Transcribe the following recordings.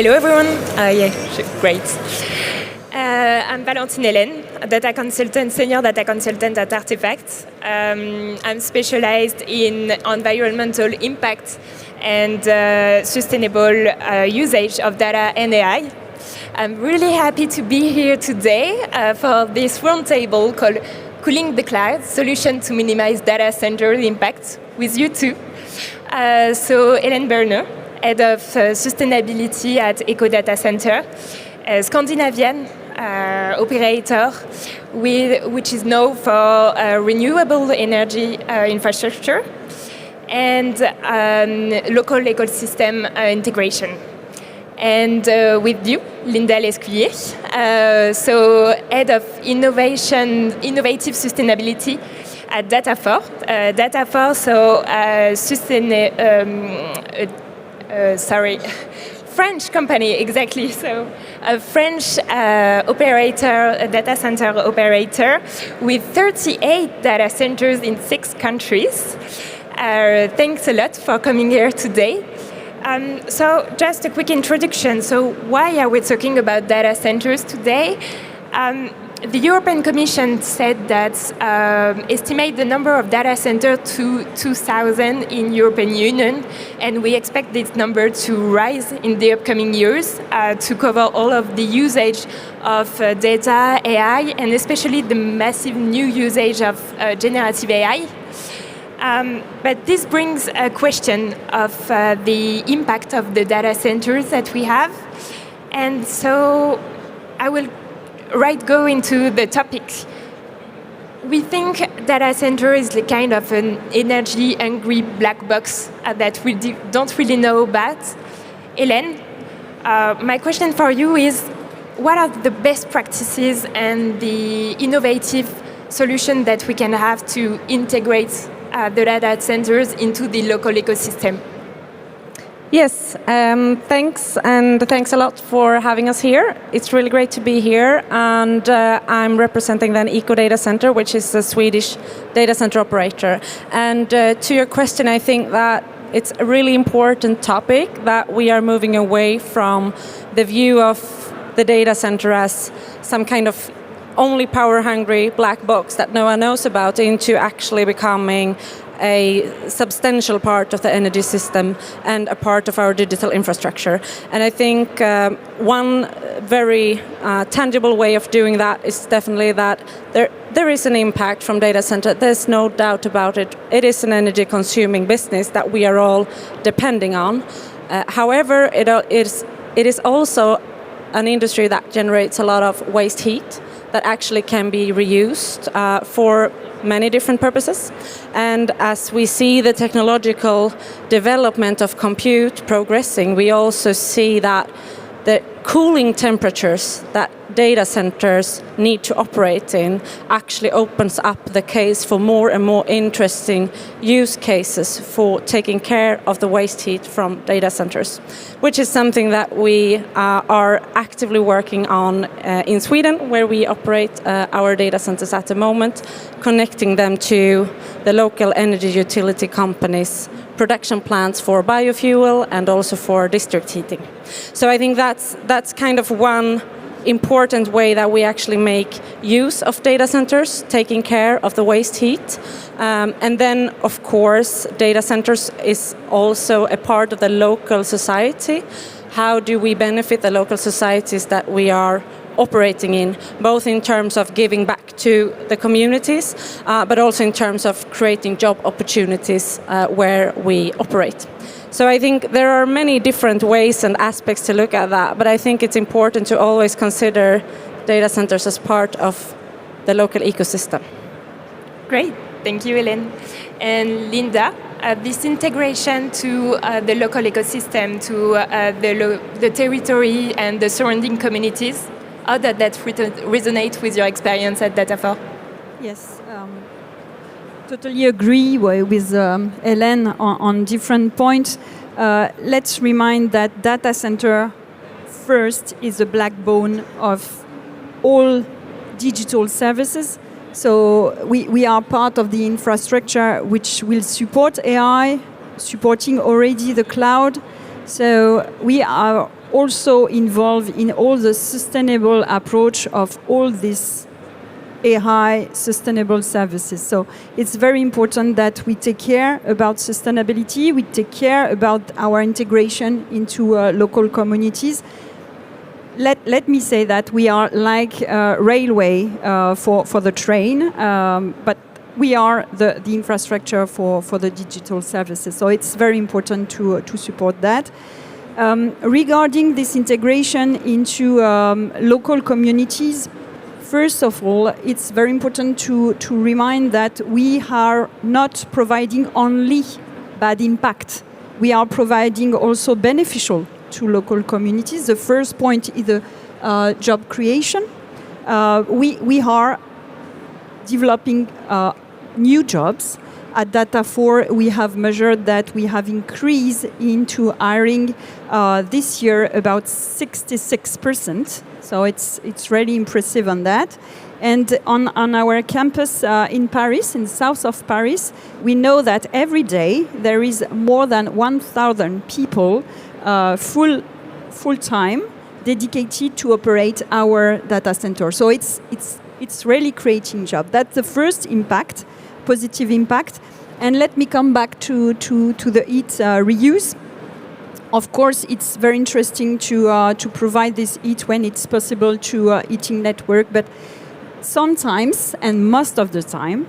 Hello everyone. Great. I'm Valentine Helaine, data consultant, senior data consultant at Artefact. I'm specialized in environmental impact and sustainable usage of data and AI. I'm really happy to be here today for this roundtable called Cooling the Cloud, Solution to Minimize Data Center Impact with you too. So Helaine Berner, Head of Sustainability at EcoDataCenter, a Scandinavian operator which is known for renewable energy infrastructure and local ecosystem integration. And with you, Linda Lescuyer, so Head of Innovative Sustainability at Data4. Data4, so French company, exactly. So a French operator, a data center operator with 38 data centers in 6 countries. Thanks a lot for coming here today. So just a quick introduction. So why are we talking about data centers today? The European Commission said that estimate the number of data centers to 2,000 in European Union, and we expect this number to rise in the upcoming years to cover all of the usage of data, AI, and especially the massive new usage of generative AI. But this brings a question of the impact of the data centers that we have. And so I will go into the topic. We think data center is the kind of an energy-hungry black box that we don't really know about. Helaine, my question for you is, what are the best practices and the innovative solution that we can have to integrate the data centers into the local ecosystem? Yes, thanks, and thanks a lot for having us here. It's really great to be here, and I'm representing then EcoDataCenter, which is a Swedish data center operator. And to your question, I think that it's a really important topic that we are moving away from the view of the data center as some kind of only power-hungry black box that no one knows about into actually becoming a substantial part of the energy system and a part of our digital infrastructure. And I think one very tangible way of doing that is definitely that there is an impact from data center. There's no doubt about it. It is an energy-consuming business that we are all depending on. However, it is also an industry that generates a lot of waste heat that actually can be reused for many different purposes. And as we see the technological development of compute progressing, we also see that the cooling temperatures that data centers need to operate in actually opens up the case for more and more interesting use cases for taking care of the waste heat from data centers, which is something that we are actively working on in Sweden, where we operate our data centers at the moment, connecting them to the local energy utility companies' production plants for biofuel and also for district heating. So I think that's kind of one important way that we actually make use of data centers, taking care of the waste heat. And then, of course, data centers is also a part of the local society. How do we benefit the local societies that we are operating in, both in terms of giving back to the communities, but also in terms of creating job opportunities where we operate. So I think there are many different ways and aspects to look at that, but I think it's important to always consider data centers as part of the local ecosystem. Great, thank you, Helaine. And Linda, this integration to the local ecosystem, to the territory and the surrounding communities, how does that resonate with your experience at Data4? Yes. Totally agree with Helaine on different points. Let's remind that data center first is the backbone of all digital services. So we are part of the infrastructure which will support AI, supporting already the cloud. So we are also involved in all the sustainable approach of all these AI sustainable services. So it's very important that we take care about sustainability, we take care about our integration into local communities. Let me say that we are like railway for the train, but we are the infrastructure for the digital services. So it's very important to support that. Regarding this integration into local communities, first of all, it's very important to remind that we are not providing only bad impact. We are providing also beneficial to local communities. The first point is the job creation. We are developing new jobs. At Data4, we have measured that we have increased into hiring this year about 66%. So it's really impressive on that. And on our campus in Paris, in the south of Paris, we know that every day there is more than 1,000 people full-time dedicated to operate our data center. So it's really creating jobs. That's the first impact, positive impact. And let me come back to the heat reuse. Of course, it's very interesting to provide this heat when it's possible to heating network, but sometimes, and most of the time,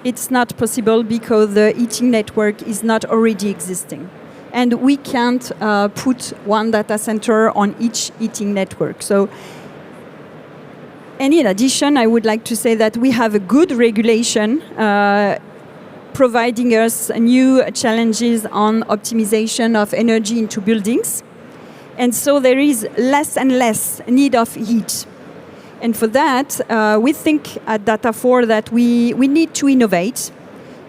it's not possible because the heating network is not already existing. And we can't put one data center on each heating network. So, and in addition, I would like to say that we have a good regulation providing us new challenges on optimization of energy into buildings. And so there is less and less need of heat. And for that, we think at Data4 that we need to innovate.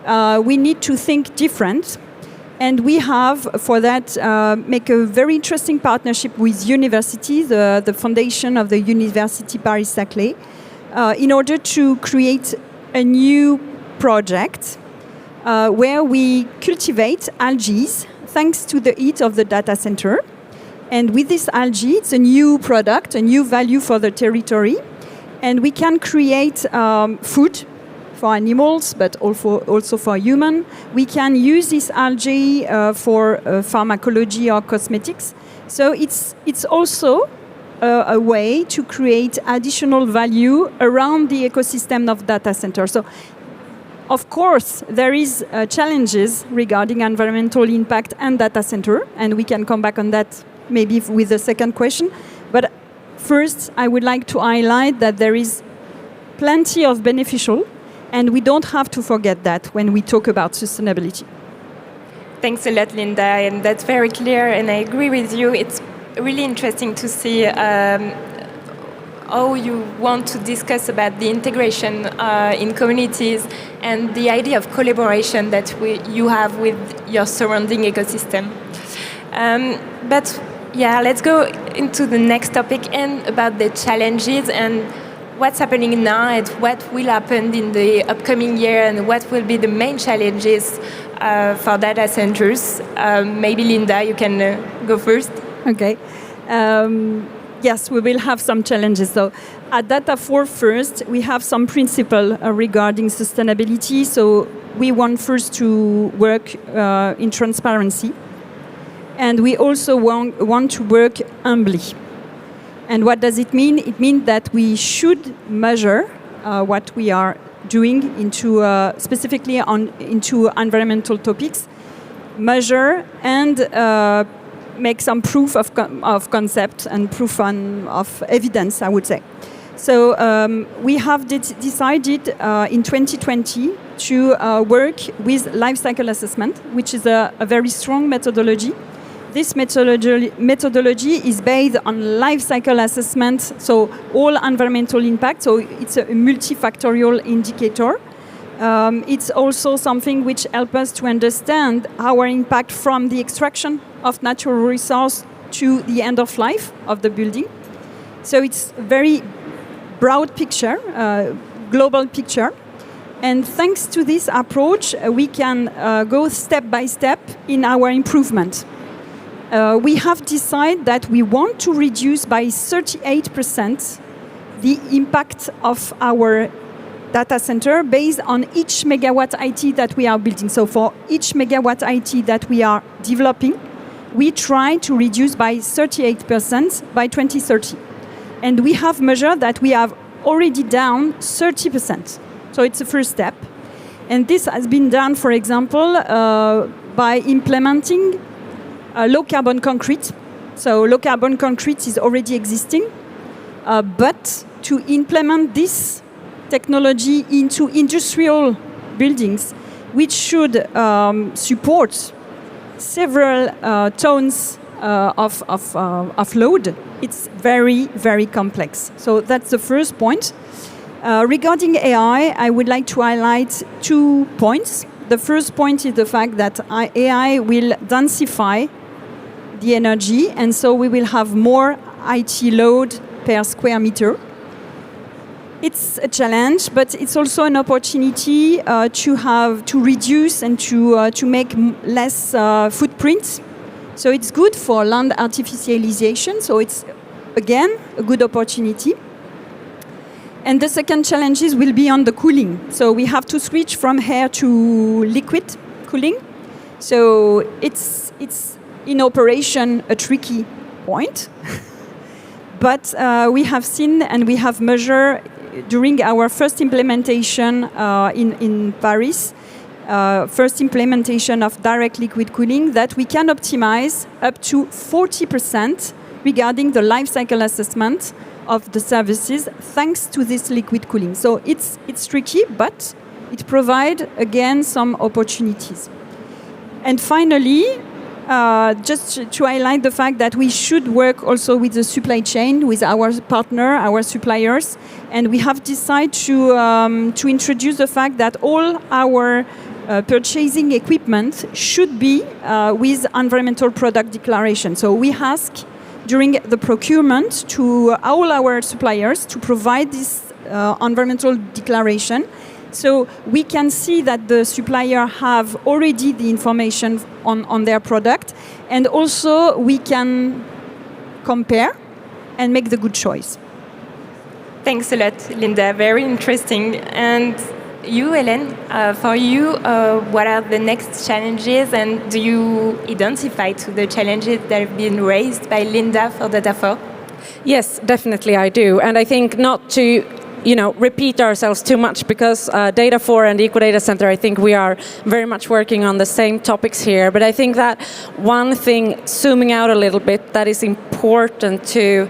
We need to think different. And we have, for that, make a very interesting partnership with universities, the foundation of the University Paris-Saclay, in order to create a new project where we cultivate algae thanks to the heat of the data center. And with this algae, it's a new product, a new value for the territory. And we can create food for animals, but also for human. We can use this algae for pharmacology or cosmetics. So it's also a way to create additional value around the ecosystem of data center. So, of course, there is challenges regarding environmental impact and data center, and we can come back on that maybe with the second question. But first, I would like to highlight that there is plenty of beneficial, and we don't have to forget that when we talk about sustainability. Thanks a lot, Linda, and that's very clear, and I agree with you. It's really interesting to see how you want to discuss about the integration in communities and the idea of collaboration that you have with your surrounding ecosystem. But yeah, let's go into the next topic and about the challenges and what's happening now and what will happen in the upcoming year and what will be the main challenges for data centers. Maybe Linda, you can go first. Okay. Yes, we will have some challenges. So at Data4 first, we have some principle regarding sustainability. So we want first to work in transparency. And we also want to work humbly. And what does it mean? It means that we should measure what we are doing into specifically into environmental topics, measure and make some proof of concept and proof of evidence, I would say. So we have decided in 2020 to work with life cycle assessment, which is a very strong methodology. This methodology is based on life cycle assessment, so all environmental impact, so it's a multifactorial indicator. It's also something which helps us to understand our impact from the extraction of natural resource to the end of life of the building. So it's a very broad picture, global picture. And thanks to this approach, we can go step by step in our improvement. we have decided that we want to reduce by 38% the impact of our data center based on each megawatt IT that we are building. So for each megawatt IT that we are developing, we try to reduce by 38% by 2030. And we have measured that we have already down 30%. So it's a first step. And this has been done, for example, by implementing low carbon concrete. So low carbon concrete is already existing, but to implement this technology into industrial buildings, which should support several tons of load, it's very, very complex. So that's the first point. Regarding AI, I would like to highlight 2 points. The first point is the fact that AI will densify the energy, and so we will have more IT load per square meter. It's a challenge, but it's also an opportunity to reduce and to make less footprint. So it's good for land artificialization. So it's again a good opportunity. And the second challenges will be on the cooling. So we have to switch from air to liquid cooling. So it's in operation a tricky point. But we have seen and we have measured during our first implementation in Paris, first implementation of direct liquid cooling, that we can optimize up to 40% regarding the life cycle assessment of the services thanks to this liquid cooling. So it's tricky, but it provides, again, some opportunities. And finally, just to highlight the fact that we should work also with the supply chain, with our partner, our suppliers, and we have decided to introduce the fact that all our purchasing equipment should be with environmental product declaration. So we ask during the procurement to all our suppliers to provide this environmental declaration. So we can see that the supplier have already the information on their product, and also we can compare and make the good choice. Thanks a lot, Linda. Very interesting. And you, Helaine, for you, what are the next challenges, and do you identify to the challenges that have been raised by Linda for Data4? Yes, definitely I do. And I think not to repeat ourselves too much, because Data4 and EcoDataCenter, I think we are very much working on the same topics here. But I think that one thing, zooming out a little bit, that is important to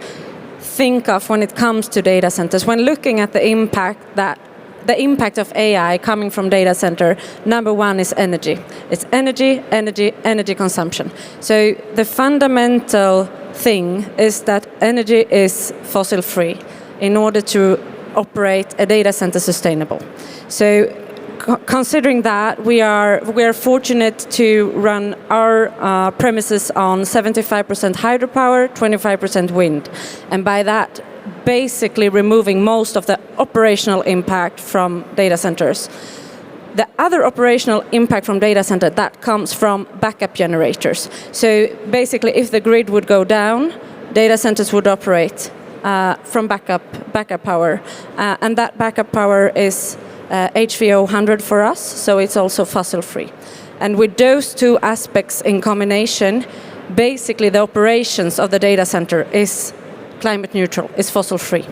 think of when it comes to data centers, when looking at the impact of AI coming from data center, number one is energy. It's energy consumption. So the fundamental thing is that energy is fossil free in order to operate a data center sustainable. So considering that, we are fortunate to run our premises on 75% hydropower, 25% wind, and by that basically removing most of the operational impact from data centers. The other operational impact from data center, that comes from backup generators. So basically, if the grid would go down, data centers would operate from backup power, and that backup power is HVO 100 for us, so it's also fossil free. And with those two aspects in combination, basically the operations of the data center is climate neutral, is fossil free.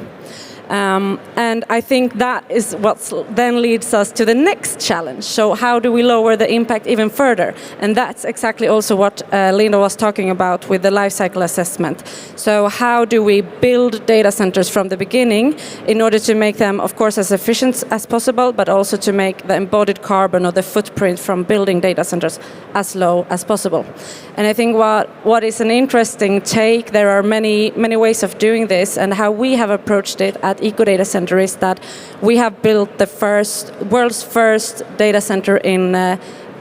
And I think that is what then leads us to the next challenge. So how do we lower the impact even further? And that's exactly also what Linda was talking about with the life cycle assessment. So how do we build data centers from the beginning in order to make them, of course, as efficient as possible, but also to make the embodied carbon or the footprint from building data centers as low as possible? And I think what is an interesting take, there are many ways of doing this, and how we have approached it at EcoDataCenter is that we have built the world's first data center in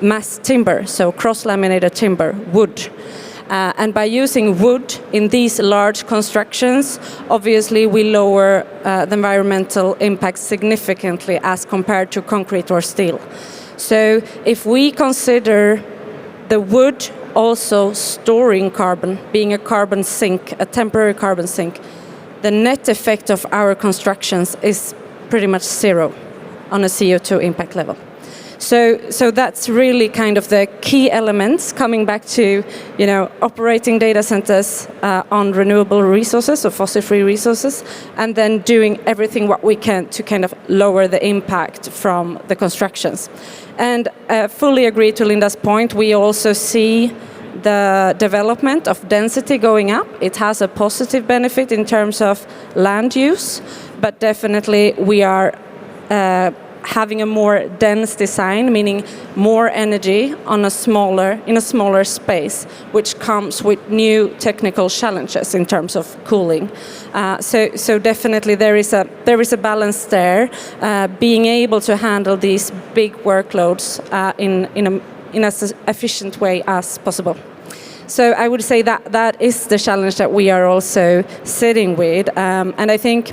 mass timber, so cross-laminated timber, wood. And by using wood in these large constructions, obviously we lower the environmental impact significantly as compared to concrete or steel. So if we consider the wood also storing carbon, being a carbon sink, a temporary carbon sink, the net effect of our constructions is pretty much zero on a CO2 impact level. So that's really kind of the key elements, coming back to, operating data centers on renewable resources or fossil-free resources, and then doing everything what we can to kind of lower the impact from the constructions. And fully agree to Linda's point, we also see the development of density going up. It has a positive benefit in terms of land use, but definitely we are having a more dense design, meaning more energy in a smaller space, which comes with new technical challenges in terms of cooling. So definitely there is a balance there, being able to handle these big workloads in as efficient way as possible. So I would say that is the challenge that we are also sitting with, and I think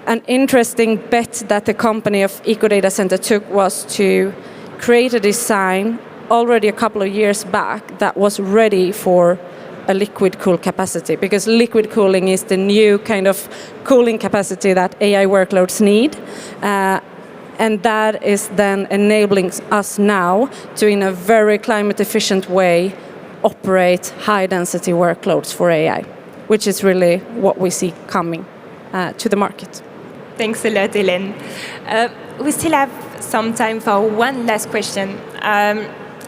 an interesting bet that the company of EcoDataCenter took was to create a design already a couple of years back that was ready for a liquid cool capacity, because liquid cooling is the new kind of cooling capacity that AI workloads need. And that is then enabling us now to, in a very climate efficient way, operate high density workloads for AI, which is really what we see coming to the market. Thanks a lot, Helaine. We still have some time for one last question.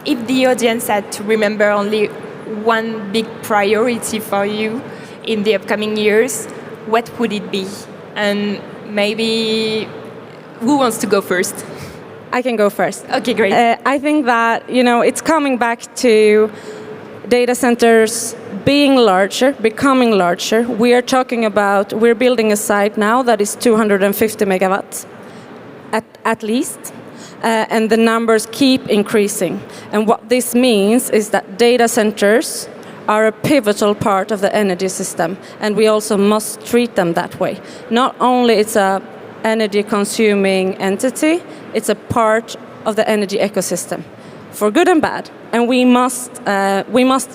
If the audience had to remember only one big priority for you in the upcoming years, what would it be? And maybe, who wants to go first? I can go first. Okay, great. I think that, it's coming back to data centers being larger, becoming larger. We're building a site now that is 250 megawatts at least, and the numbers keep increasing. And what this means is that data centers are a pivotal part of the energy system, and we also must treat them that way. Not only it's a energy consuming entity, it's a part of the energy ecosystem, for good and bad. And we must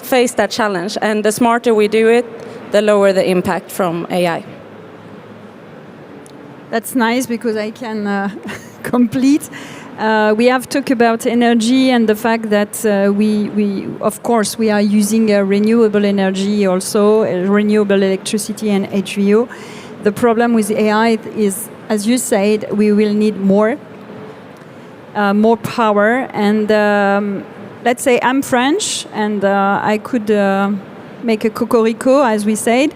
face that challenge. And the smarter we do it, the lower the impact from AI. That's nice, because I can complete. We have talked about energy and the fact that we of course we are using renewable energy, also renewable electricity and HVO. The problem with AI is, as you said, we will need more power. And let's say I'm French, and I could make a cocorico, as we said.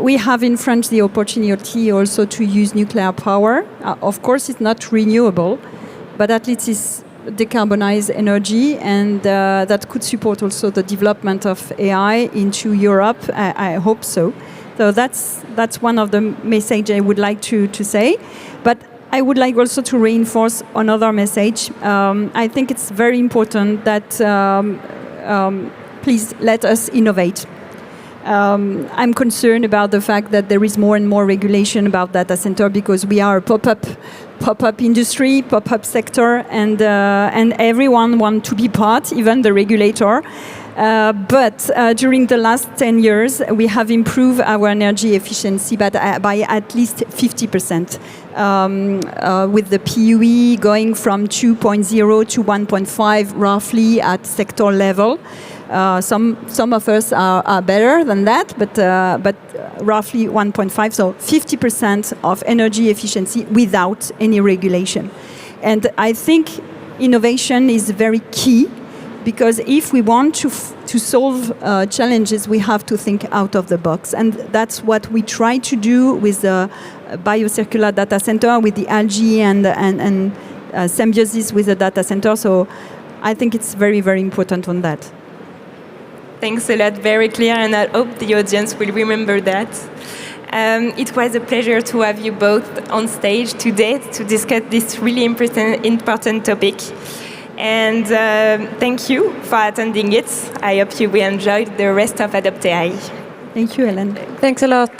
We have in France the opportunity also to use nuclear power. Of course, it's not renewable, but at least it's decarbonized energy, and that could support also the development of AI into Europe. I hope so. So that's one of the message I would like to say. But I would like also to reinforce another message. I think it's very important that please let us innovate. I'm concerned about the fact that there is more and more regulation about data center, because we are a pop-up industry, pop-up sector, and everyone wants to be part, even the regulator. But during the last 10 years, we have improved our energy efficiency by at least 50%. With the PUE going from 2.0 to 1.5 roughly at sector level. Some of us are better than that, but roughly 1.5, so 50% of energy efficiency without any regulation. And I think innovation is very key, because if we want to solve challenges, we have to think out of the box. And that's what we try to do with the biocircular data center, with the algae and symbiosis with the data center. So I think it's very, very important on that. Thanks a lot, very clear, and I hope the audience will remember that. It was a pleasure to have you both on stage today to discuss this really important topic. And thank you for attending it. I hope you will enjoy the rest of Adopt AI. Thank you, Helaine. Thanks a lot.